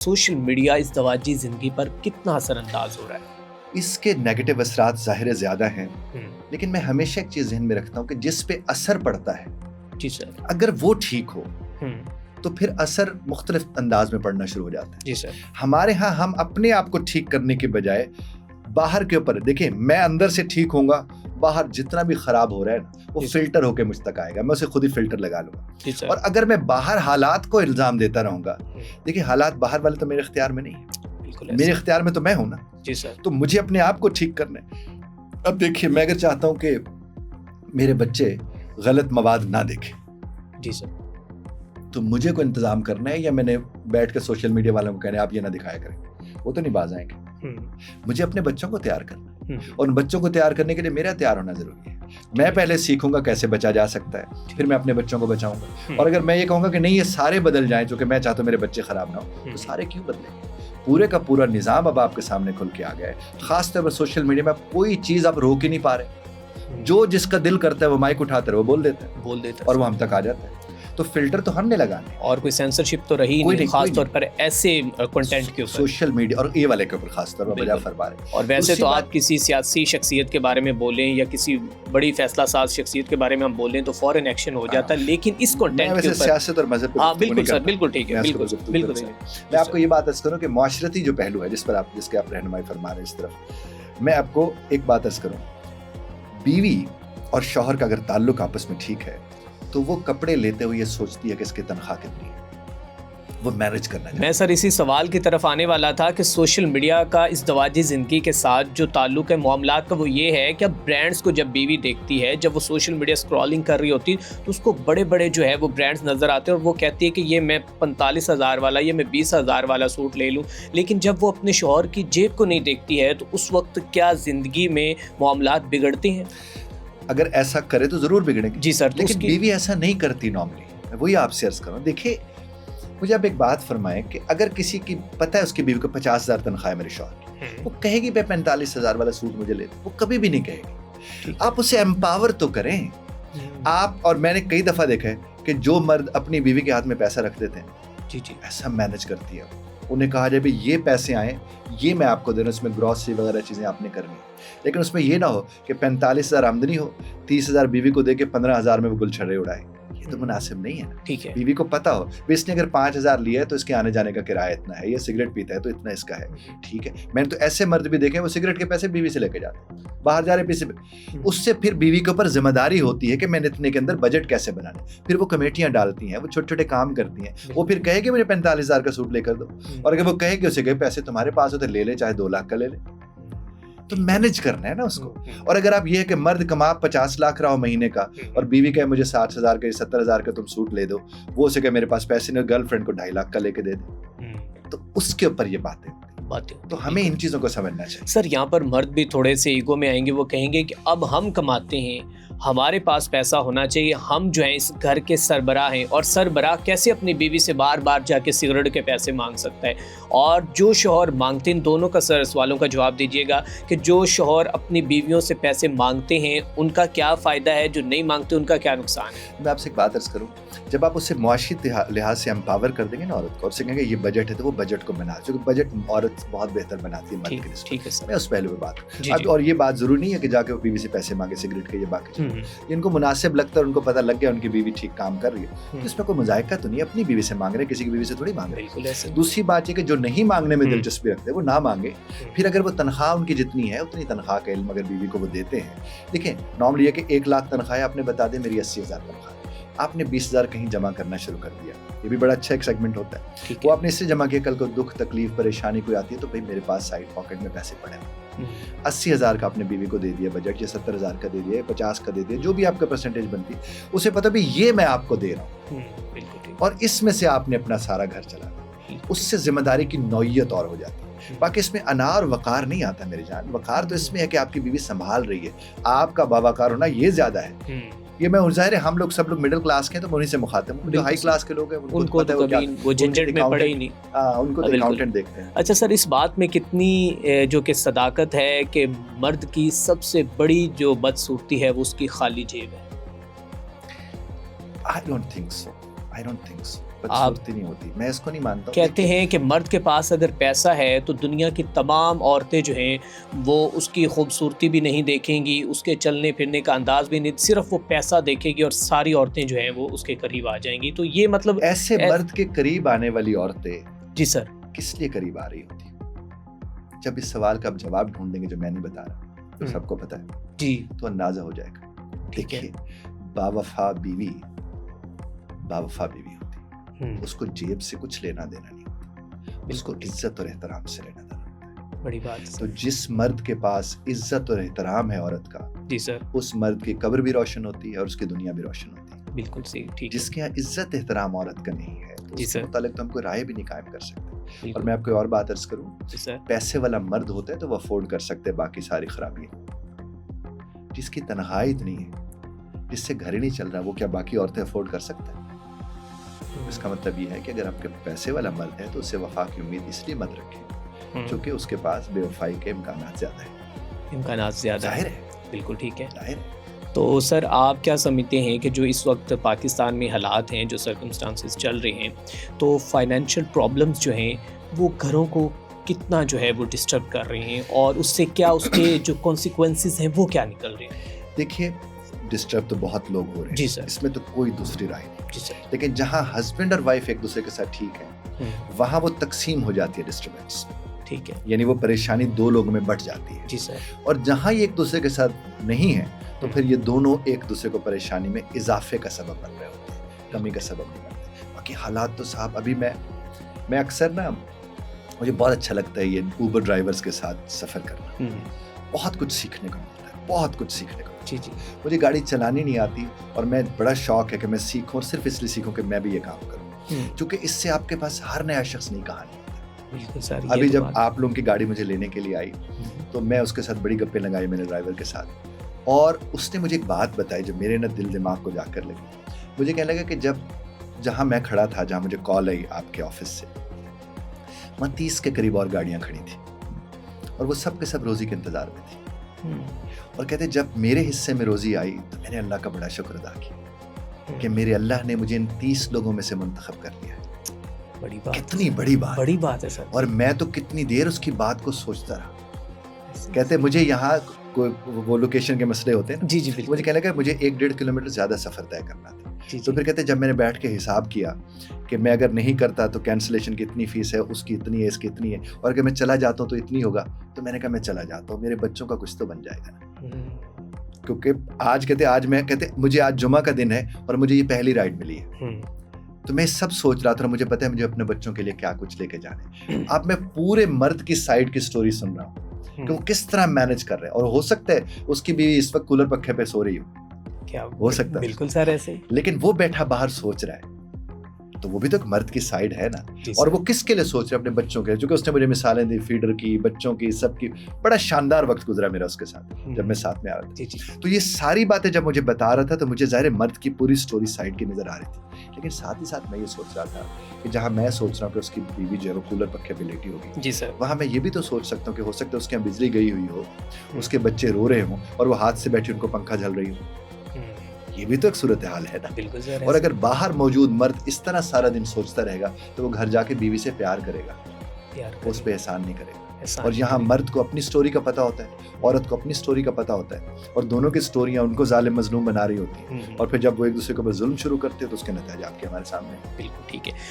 Social media इस दवाजी ज़िंदगी पर कितना असरअंदाज हो रहा है? इसके नेगेटिव असरात ज़ाहिर ज़्यादा हैं, लेकिन मैं हमेशा एक चीज़ ज़हन में रखता हूँ कि जिस पे असर पड़ता है, जी सर। अगर वो ठीक हो हम्म, तो फिर असर मुख्तलिफ अंदाज में पड़ना शुरू हो जाता है। जी सर। हमारे यहाँ हम अपने आप को ठीक करने के बजाय बाहर के ऊपर देखिए, मैं अंदर से ठीक होऊंगा, बाहर जितना भी खराब हो रहा है ना वो फिल्टर होके मुझ तक आएगा, मैं उसे खुद ही फिल्टर लगा लूंगा। जी सर। और अगर मैं बाहर हालात को इल्जाम देता रहूंगा, देखिए हालात बाहर वाले तो मेरे इख्तियार में नहीं है, बिल्कुल मेरे इख्तियार में तो मैं हूं ना। जी सर। तो मुझे अपने आप को ठीक करना है। अब देखिए, मैं अगर चाहता हूं कि मेरे बच्चे गलत मवाद ना देखें, जी सर। तो मुझे कोई इंतजाम करना है या मैंने बैठ कर सोशल मीडिया वालों को कहना है आप ये ना दिखाया करें, वो तो नहीं बाज आएंगे। मुझे अपने बच्चों को तैयार करना है, और उन बच्चों को तैयार करने के लिए मेरा तैयार होना जरूरी है। मैं पहले सीखूंगा कैसे बचा जा सकता है, फिर मैं अपने बच्चों को बचाऊंगा। और अगर मैं ये कहूंगा कि नहीं ये सारे बदल जाएं जो कि मैं चाहता हूं मेरे बच्चे खराब ना हो, तो सारे क्यों बदलेंगे? पूरे का पूरा निज़ाम अब आपके सामने खुल के आ गया है। खासतौर पर सोशल मीडिया में कोई चीज़ आप रोक ही नहीं पा रहे। जो जिसका दिल करता है वो माइक उठाता है, वो बोल देता है और वो हम तक आ जाता है। तो फिल्टर तो हमने लगाने, और कोई सेंसरशिप तो रही नहीं, खास तौर पर ऐसे कंटेंट के ऊपर, सोशल मीडिया और ये वाले के ऊपर खास तौर पर बजा फरमा रहे। और वैसे तो आप किसी सियासी शख्सियत के बारे में बोलें या किसी बड़ी फैसला साज शख्सियत के बारे में हम बोलें तो फौरन एक्शन हो जाता है, लेकिन इस कंटेंट के ऊपर सियासत और मजहब पे बिल्कुल सर, बिल्कुल ठीक है, बिल्कुल बिल्कुल। मैं आपको ये बात अर्ज करूं कि माशरती जो पहलू है जिसके आप रहनुमाई फरमा रहे हैं इस तरफ, मैं आपको एक बात अर्ज करूं, बीवी और शौहर का अगर ताल्लुक आपस में ठीक है तो वो कपड़े लेते हुए ये सोचती है कि इसकी तनख्वाह कितनी है, वो मैनेज करना चाहिए। मैं सर इसी सवाल की तरफ आने वाला था कि सोशल मीडिया का इस दवाजी ज़िंदगी के साथ जो ताल्लुक है मामलात का, वो ये है कि अब ब्रांड्स को जब बीवी देखती है, जब वो सोशल मीडिया स्क्रॉलिंग कर रही होती तो उसको बड़े बड़े जो है वो ब्रांड्स नज़र आते हैं और वो कहती है कि ये मैं 45,000 वाला, ये मैं 20,000 वाला सूट ले लूँ। लेकिन जब वो अपने शौहर की जेब को नहीं देखती है तो उस वक्त क्या ज़िंदगी में मामलात बिगड़ते हैं? अगर ऐसा करे तो जरूर बिगड़ेंगे जी सर। लेकिन बीवी ऐसा नहीं करती नॉर्मली, मैं वही आपसे अर्ज करूं। देखिए, मुझे आप एक बात फरमाएं कि अगर किसी की पता है उसकी बीवी को 50,000 तनख्वाह है मेरे शौहर की, वो कहेगी मैं 45,000 वाला सूट मुझे ले, वो कभी भी नहीं कहेगी। आप उसे एम्पावर तो करें आप। और मैंने कई दफा देखा है कि जो मर्द अपनी बीवी के हाथ में पैसा रख देते हैं, जी जी, ऐसा मैनेज करती है, उन्हें कहा जाए ये पैसे आए, ये मैं आपको दे रहा हूँ, इसमें ग्रॉसरी वगैरह चीज़ें आपने करनी है, लेकिन उसमें ये ना हो कि 45,000 आमदनी हो, 30,000 बीवी को दे के 15,000 में वो गुलछर्रे उड़ाए। ये तो मुनासिब नहीं है ना। ठीक है, बीवी को पता हो इसने अगर 5,000 लिया है तो इसके आने जाने का किराया इतना है, ये सिगरेट पीता है तो इतना इसका है, ठीक है। मैंने तो ऐसे मर्द भी देखे वो सिगरेट के पैसे बीवी से लेके जाते हैं, बाहर जा रहे पैसे, उससे फिर बीवी के ऊपर जिम्मेदारी होती है कि मैंने इतने के अंदर बजट कैसे बनाना। फिर वो कमेटियां डालती हैं, वो छोटे छोटे काम करती हैं, वो फिर कहेगी मुझे 45,000 का सूट लेकर दो, और अगर वो कहेगी उसे कहे पैसे तुम्हारे पास हो तो ले ले, चाहे 2 लाख का ले ले, तो मैनेज करना है ना उसको। और अगर आप ये है कि मर्द कमा 50 लाख रहा हो महीने का और बीवी कहे मुझे 60,000 का 70,000 का तुम सूट ले दो, वो उसे कहे मेरे पास पैसे नहीं, गर्लफ्रेंड को 2.5 लाख का लेके दे दे, तो उसके ऊपर ये बातें। तो हमें इन चीज़ों को समझना चाहिए। सर यहाँ पर मर्द भी थोड़े से ईगो में आएंगे, वो कहेंगे कि अब हम कमाते हैं, हमारे पास पैसा होना चाहिए, हम जो है इस घर के सरबराह हैं, और सरबराह कैसे अपनी बीवी से बार बार जाके सिगरेट के पैसे मांग सकता है। और जो शौहर मांगते हैं, दोनों का सर सवालों का जवाब दीजिएगा कि जो शौहर अपनी बीवियों से पैसे मांगते हैं उनका क्या फ़ायदा है, जो नहीं मांगते उनका क्या नुकसान है? मैं आपसे एक बात अर्ज करूँ, जब आप उसे मुआशी लिहाज से एम्पावर कर देंगे ना औरत को, और से कहेंगे ये बजट है तो वो बजट को बना, क्योंकि बजट औरत बहुत बेहतर बनाती है मर्द के लिए। ठीक है सर, मैं उस पहलू में बात अब, और ये बात जरूरी नहीं है कि जाके वो बीवी से पैसे मांगे सिगरेट के, ये बाकी इनको मुनासिब लगता है, उनको पता लग गया उनकी बीवी ठीक काम कर रही है, इसमें कोई मुजायका तो नहीं, अपनी बीवी से मांग रहे, किसी की बीवी से थोड़ी मांग रहे। दूसरी बात ये कि जो नहीं मांगने में दिलचस्पी रखते हैं वो ना मांगे, फिर अगर वो तनख्वाह उनकी जितनी है उतनी तनख्वाह का इल्म अगर बीवी को वो देते हैं। देखिए, नॉर्मली है कि 1 लाख तनख्वाह है, आपने बता दें मेरी 80,000 तनख्वाह, आपने 20,000 कहीं जमा करना शुरू कर दिया, ये भी बड़ा अच्छा एक सेगमेंट होता है। वो आपने इससे जमा किया, कल को दुख तकलीफ परेशानी कोई आती है तो भाई मेरे पास साइड पॉकेट में पैसे पड़े हैं। 80,000 का आपने बीवी को दे दिया बजट, या 70,000 का दे दिया, 50 का दे दिया, जो भी आपका परसेंटेज बनती है, उसे पता भी ये मैं आपको दे रहा हूँ, और इसमें से आपने अपना सारा घर चलाना, उससे जिम्मेदारी की नौयत और हो जाती है। बाकी इसमें अनार वकार नहीं आता मेरे जान, वकार तो इसमें है कि आपकी बीवी संभाल रही है, आपका बावकार होना ये ज्यादा है। ये मैं जाहिर है हम लोग सब लोग मिडिल क्लास के हैं तो उन्हीं से मुखातिब हूं, जो हाई क्लास के लोग हैं उनको पता है वो झंझट में पड़े ही नहीं, उनको तो अकाउंटेंट देखते हैं। अच्छा सर, इस बात में कितनी जो कि सदाकत है कि मर्द की सबसे बड़ी जो बदसूरती है वो उसकी खाली जेब है? I don't think so. बदसूरती नहीं होती, मैं इसको नहीं मानता। कहते हैं कि मर्द के पास अगर पैसा है तो दुनिया की तमाम औरतें जो हैं वो उसकी खूबसूरती भी नहीं देखेंगी, उसके चलने फिरने का अंदाज भी नहीं, सिर्फ वो पैसा देखेगी और सारी औरतें जो हैं वो उसके करीब आ जाएंगी। तो ये मतलब ऐसे मर्द के करीब आने वाली औरतें जी सर किस लिए करीब आ रही होती? जब इस सवाल का आप जवाब ढूंढेंगे जो मैं नहीं बता रहा, तो सबको पता है जी, तो अंदाजा हो जाएगा। देखिए, बावफा बीवी होती, उसको जेब से कुछ लेना देना नहीं होता, उसको इज्जत और एहतराम से लेना देना होता है। बड़ी बात है। तो जिस मर्द के पास इज्जत और एहतराम है औरत का, जी सर, उस मर्द की कब्र भी रोशन होती है और उसकी दुनिया भी रोशन होती है। बिल्कुल सही, ठीक। जिसके यहाँ इज्जत एहतराम औरत का नहीं है, तो उसके मुतालिक तो हम कोई राय भी नहीं कायम कर सकते। और मैं आपको और बात अर्ज करूं, पैसे वाला मर्द होता है तो वो अफोर्ड कर सकते हैं बाकी सारी खराबियां। जिसकी तनख्वाही इतनी है, जिससे घर ही नहीं चल रहा, वो क्या बाकी औरतें अफोर्ड कर सकते हैं? इसका मतलब ये है कि अगर आपके पैसे वाला मर्द है तो उससे वफा की उम्मीद इसलिए मत रखें क्योंकि उसके पास बेवफाई के इम्कानात ज्यादा है। जाहिर है, बिल्कुल ठीक है। जाहिर है। तो सर आप क्या समझते हैं कि जो इस वक्त पाकिस्तान में हालात हैं, जो सर्कमस्टांसेस चल रहे हैं, तो फाइनेंशियल प्रॉब्लम्स जो हैं वो घरों को कितना जो है वो डिस्टर्ब कर रहे हैं और उससे क्या उसके जो कॉन्सिक्वेंसेस हैं वो क्या निकल रहे हैं? देखिए, डिस्टर्ब तो बहुत लोग हो रहे हैं जी सर, इसमें तो कोई दूसरी राय नहीं। जी सर, लेकिन जहां हस्बैंड और वाइफ एक दूसरे के साथ ठीक है, वहां वो तकसीम हो जाती है डिस्टर्बेंस, ठीक है, यानी वो परेशानी दो लोगों में बंट जाती है। जी सर। और जहां ये एक दूसरे के साथ नहीं है तो फिर ये दोनों एक दूसरे को परेशानी में इजाफे का सबब बन रहे होते हैं, कमी का सबब नहीं बनते। बाकी हालात तो साहब, अभी मैं अक्सर ना, मुझे बहुत अच्छा लगता है ये ऊबर ड्राइवर्स के साथ सफर करना, बहुत कुछ सीखने को मिलता है, बहुत कुछ सीखने को। जी जी, मुझे गाड़ी चलानी नहीं आती और मैं बड़ा शौक है कि मैं सीखूं, और सिर्फ इसलिए सीखूं कि मैं भी ये काम करूं, क्योंकि इससे आपके पास हर नया शख्स नई कहानी होता है। बिल्कुल सर। अभी जब आप लोगों की गाड़ी मुझे लेने के लिए आई तो मैं उसके साथ बड़ी गप्पे लगाई मैंने ड्राइवर के साथ, और उसने मुझे एक बात बताई जो मेरे ना दिल दिमाग को जाकर लगी। मुझे कहने लगा कि जहां मैं खड़ा था, जहां मुझे कॉल आई आपके ऑफिस से, वहां 30 के करीब और गाड़ियां खड़ी थी और वो सब के सब रोजी के इंतजार में थी। और कहते जब मेरे हिस्से में रोजी आई तो मैंने अल्लाह का बड़ा शुक्र अदा किया कि मेरे अल्लाह ने मुझे इन 30 लोगों में से मुंतखब कर लिया है। बड़ी बात, कितनी बड़ी बात है सर। और मैं तो कितनी देर उसकी बात को सोचता रहा। कहते मुझे यहाँ कोई वो लोकेशन के मसले होते हैं ना, जी जी, बिल्कुल। मुझे कहने लगा मुझे 1-1.5 किलोमीटर ज्यादा सफर तय करना था। तो फिर कहते जब मैंने बैठ के हिसाब किया कि मैं अगर नहीं करता तो कैंसिलेशन की इतनी फीस है, उसकी इतनी है, इसकी इतनी है, और अगर मैं चला जाता हूँ तो इतनी होगा, तो मैंने कहा मैं चला जाता हूँ, मेरे बच्चों का कुछ तो बन जाएगा ना। क्योंकि आज मुझे आज जुमा का दिन है और मुझे ये पहली राइड मिली है, तो मैं सब सोच रहा था, मुझे पता है मुझे अपने बच्चों के लिए क्या कुछ लेके जाने। अब मैं पूरे मर्द की साइड की स्टोरी सुन रहा हूँ कि वो किस तरह मैनेज कर रहे हैं, और हो सकता है उसकी बीवी इस वक्त कूलर पक्खे पे सो रही हो, क्या हो सकता है, बिल्कुल सर ऐसे, लेकिन वो बैठा बाहर सोच रहा है, तो वो भी तो एक मर्द की साइड है ना। और वो किसके लिए सोच रहे हैं? अपने बच्चों के लिए। क्योंकि उसने मुझे मिसालें दी फीडर की, बच्चों की, सबकी। बड़ा शानदार वक्त गुजरा मेरा उसके साथ जब मैं साथ में आ रहा था। तो ये सारी बातें जब मुझे बता रहा था तो मुझे ज़ाहिर मर्द की पूरी स्टोरी साइड की नजर आ रही थी, लेकिन साथ ही साथ मैं ये सोच रहा था कि जहाँ मैं सोच रहा हूँ कि उसकी बीवी जो है वो कूलर पक्खे पे लेटी होगी, जी सर, वहाँ मैं ये भी तो सोच सकता हूँ कि हो सकता है उसके यहाँ बिजली गई हुई हो, उसके बच्चे रो रहे हों और वो हाथ से बैठी उनको पंखा झल रही हो। ये भी तो एक सूरत हाल है ना। बिल्कुल सर। और अगर बाहर मौजूद मर्द इस तरह सारा दिन सोचता रहेगा तो वो घर जाके बीवी से प्यार करेगा, उस पे एहसान नहीं करेगा। और यहाँ मर्द को अपनी स्टोरी का पता होता है, औरत को अपनी स्टोरी का पता होता है, और दोनों की स्टोरियां उनको जालिम मजलूम बना रही होती हैं, और फिर जब वो एक दूसरे के ऊपर जुल्म शुरू करते हैं तो उसके नतीजे आपके हमारे सामने। बिल्कुल ठीक है।